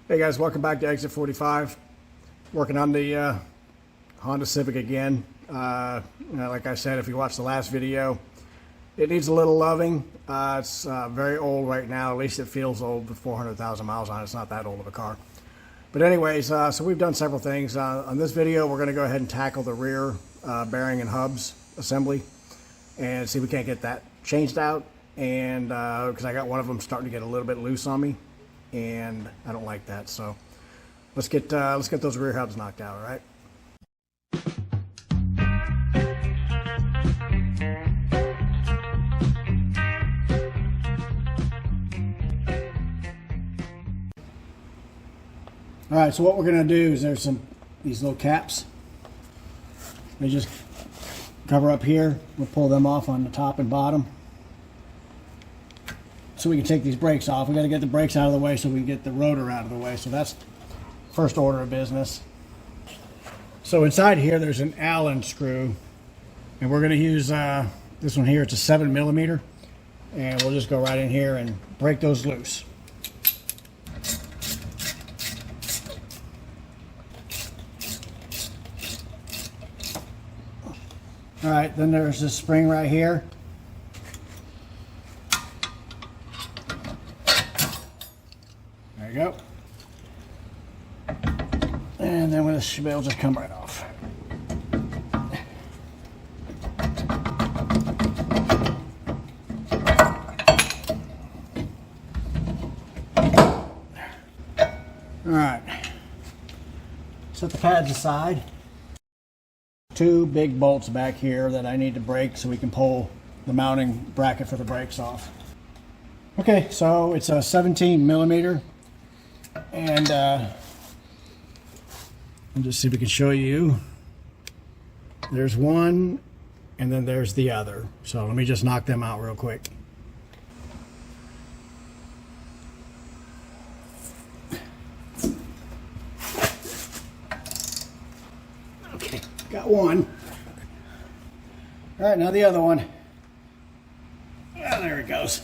Hey guys, welcome back to Exit 45. Working on the Honda Civic again. Like I said, if you watched the last video, it needs a little loving. It's very old right now. At least it feels old with 400,000 miles on it. It's not that old of a car. But anyways, so we've done several things. On this video, we're going to go ahead and tackle the rear bearing and hubs assembly and see if we can't get that changed out. And because I got one of them starting to get a little bit loose on me, and I don't like that. So let's get those rear hubs knocked out. All right. All right, so what we're going to do is there's these little caps. They just cover up here. We'll pull them off on the top and bottom so we can take these brakes off. We got to get the brakes out of the way so we can get the rotor out of the way. So that's first order of business. So inside here there's an Allen screw, and we're going to use this one here. It's a 7mm, and we'll just go right in here and break those loose. All right, then there's this spring right here. There you go. And then this should be able to just come right off. All right. Set the pads aside. Two big bolts back here that I need to break so we can pull the mounting bracket for the brakes off. Okay, so it's a 17mm, and I'll just see if we can show you. There's one, and then there's the other. So let me just knock them out real quick. Okay, got one. All right, now the other one. Oh, there it goes.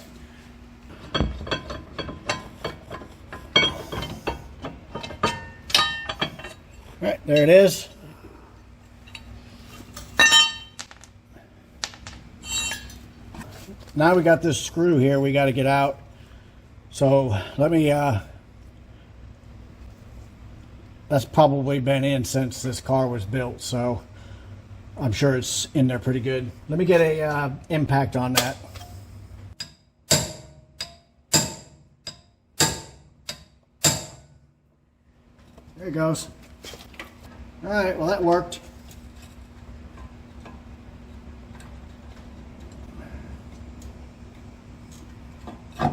All right, there it is. Now we got this screw here we got to get out. So let me, that's probably been in since this car was built, so I'm sure it's in there pretty good. Let me get a impact on that. There it goes. All right, well that worked. I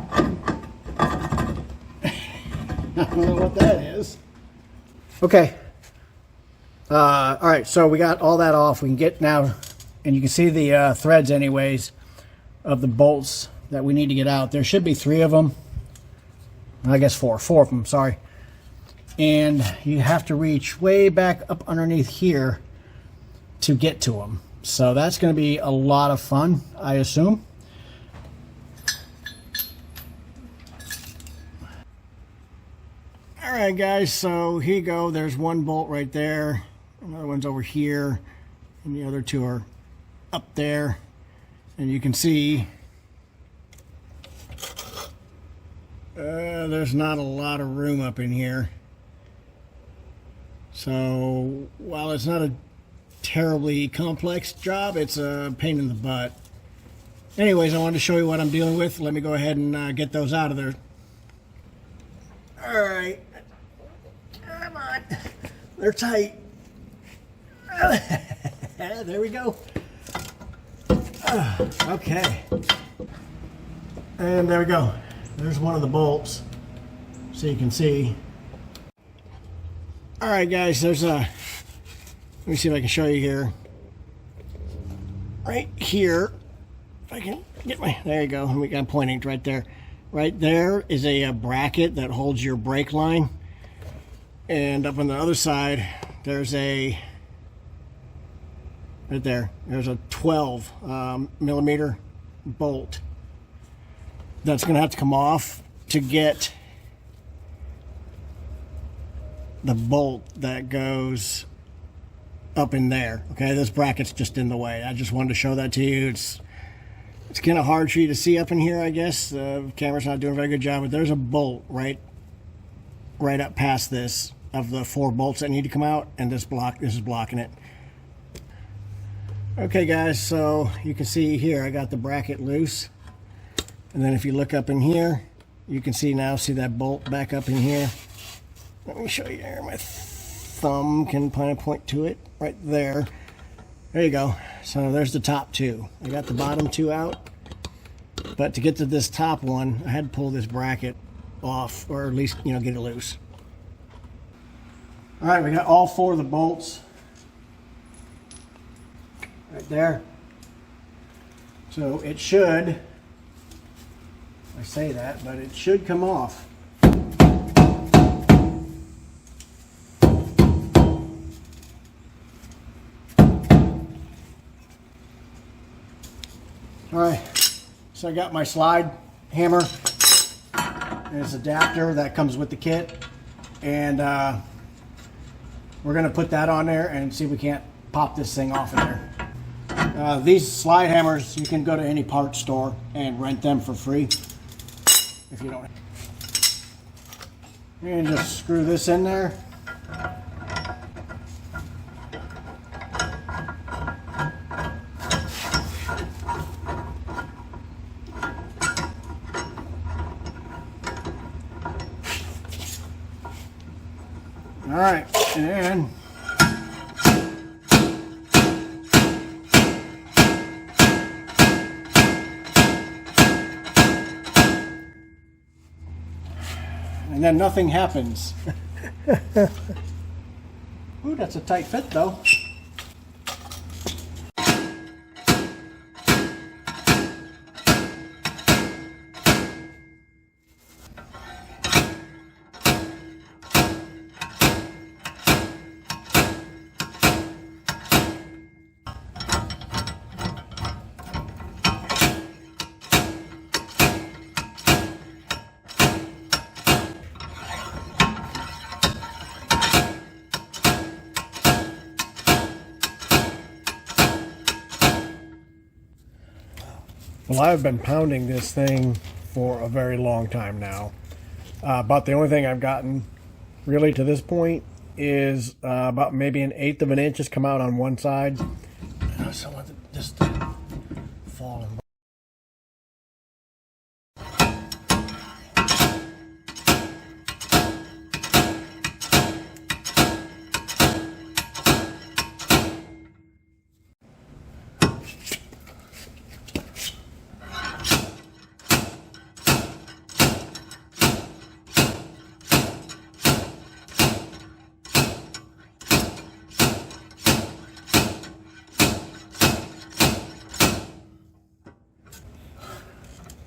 don't know what that is. Okay. All right, so we got all that off. We can get now, and you can see the threads anyways of the bolts that we need to get out. There should be 3 of them. I guess 4 of them, sorry. And you have to reach way back up underneath here to get to them. So that's going to be a lot of fun, I assume. All right, guys, so here you go. There's one bolt right there. Another one's over here. And the other 2 are up there. And you can see there's not a lot of room up in here. So while it's not a terribly complex job, it's a pain in the butt. Anyways, I wanted to show you what I'm dealing with. Let me go ahead and get those out of there. All right. Come on. They're tight. There we go. Okay. And there we go. There's one of the bolts, so you can see. All right, guys, there's a, let me see if I can show you here. Right here, if I can get my, there you go. I'm pointing right there. Right there is a bracket that holds your brake line. And up on the other side, there's a, right there, there's a 12mm bolt that's going to have to come off to get the bolt that goes up in there. Okay, this bracket's just in the way. I just wanted to show that to you. It's kind of hard for you to see up in here, I guess. The camera's not doing a very good job, but there's a bolt right up past this of the 4 bolts that need to come out, and this is blocking it. Okay guys, so you can see here I got the bracket loose, and then if you look up in here, you can see that bolt back up in here. Let me show you here. My thumb can kind of point to it right there. There you go. So there's the top 2. I got the bottom 2 out, but to get to this top one, I had to pull this bracket off, or at least, get it loose. All right, we got all 4 of the bolts right there. So it should, I say that, but it should come off. All right, so I got my slide hammer and this adapter that comes with the kit, and we're gonna put that on there and see if we can't pop this thing off in there. These slide hammers, you can go to any parts store and rent them for free if you don't. And just screw this in there. All right, and then nothing happens. Ooh, that's a tight fit though. Well, I've been pounding this thing for a very long time now. About the only thing I've gotten really to this point is about maybe 1/8 of an inch has come out on one side. So I want this to fall in.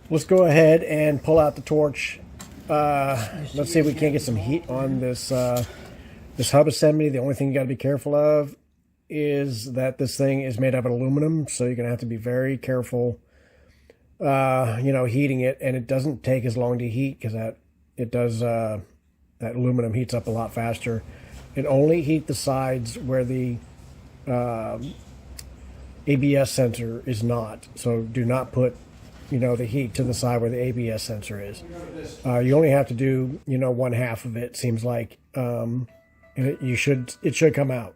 Let's go ahead and pull out the torch. Let's see if we can't get some heat on this this hub assembly. The only thing you got to be careful of is that this thing is made out of aluminum, so you're gonna have to be very careful, heating it. And it doesn't take as long to heat because that aluminum heats up a lot faster. It only heat the sides where the ABS sensor is not. So do not put the heat to the side where the ABS sensor is. You only have to do, 1/2 of it, seems like, and it should come out.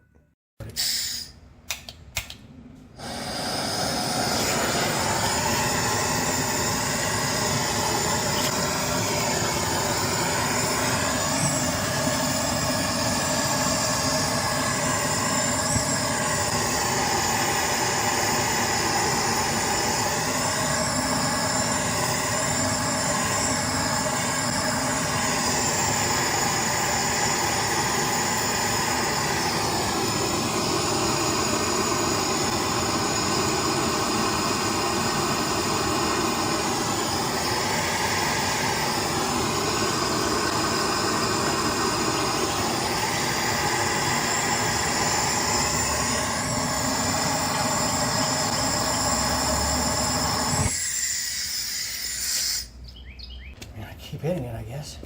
Keep hitting it, I guess.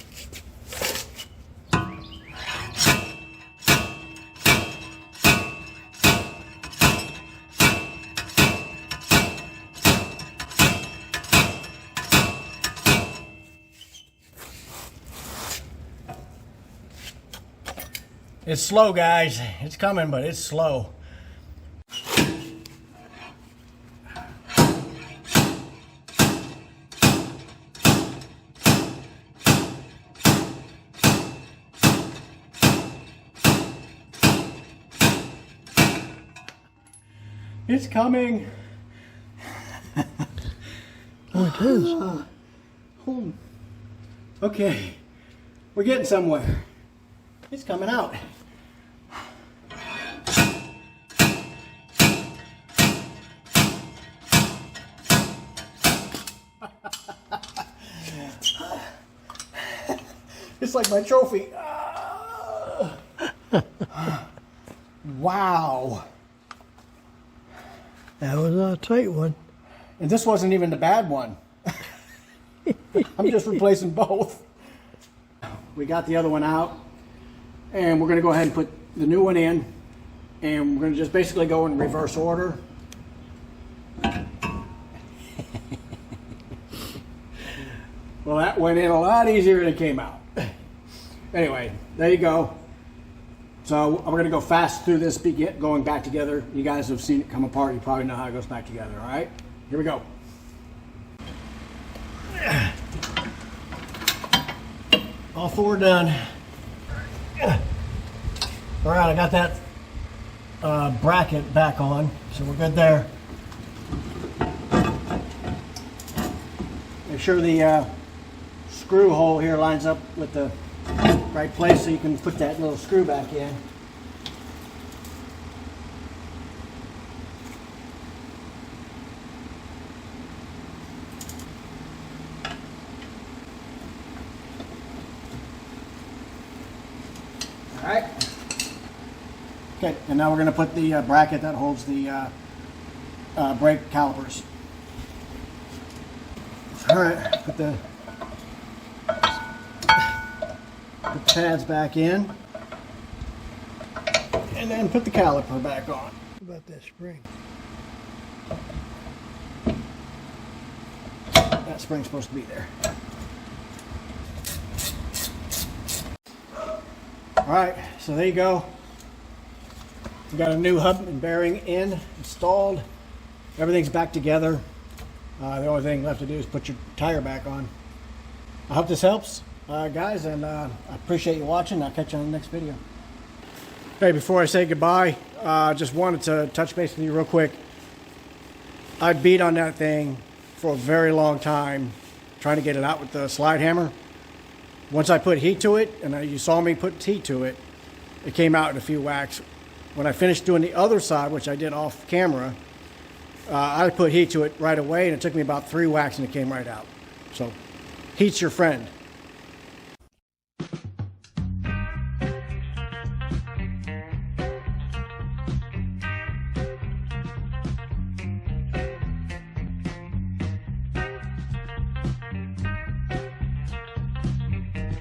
It's slow, guys. It's coming, but it's slow. It's coming. Oh, it is. Okay, we're getting somewhere. It's coming out. It's like my trophy. Wow. That was a tight one. And this wasn't even the bad one. I'm just replacing both. We got the other one out, and we're going to go ahead and put the new one in, and we're going to just basically go in reverse order. Well, that went in a lot easier than it came out. Anyway, there you go. So we're going to go fast through this, going back together. You guys have seen it come apart. You probably know how it goes back together, all right? Here we go. All four done. All right, I got that bracket back on, so we're good there. Make sure the screw hole here lines up with the right place so you can put that little screw back in. All right. Okay, and now we're going to put the bracket that holds the brake calipers. All right, put the pads back in, and then put the caliper back on. What about that spring? That spring's supposed to be there. All right, so there you go. We got a new hub and bearing installed. Everything's back together. The only thing left to do is put your tire back on. I hope this helps, guys, and I appreciate you watching. I'll catch you on the next video. Hey, before I say goodbye, just wanted to touch base with you real quick. I beat on that thing for a very long time, trying to get it out with the slide hammer. Once I put heat to it, and you saw me put heat to it, it came out in a few whacks. When I finished doing the other side, which I did off camera, I put heat to it right away, and it took me about 3 whacks, and it came right out. So, heat's your friend.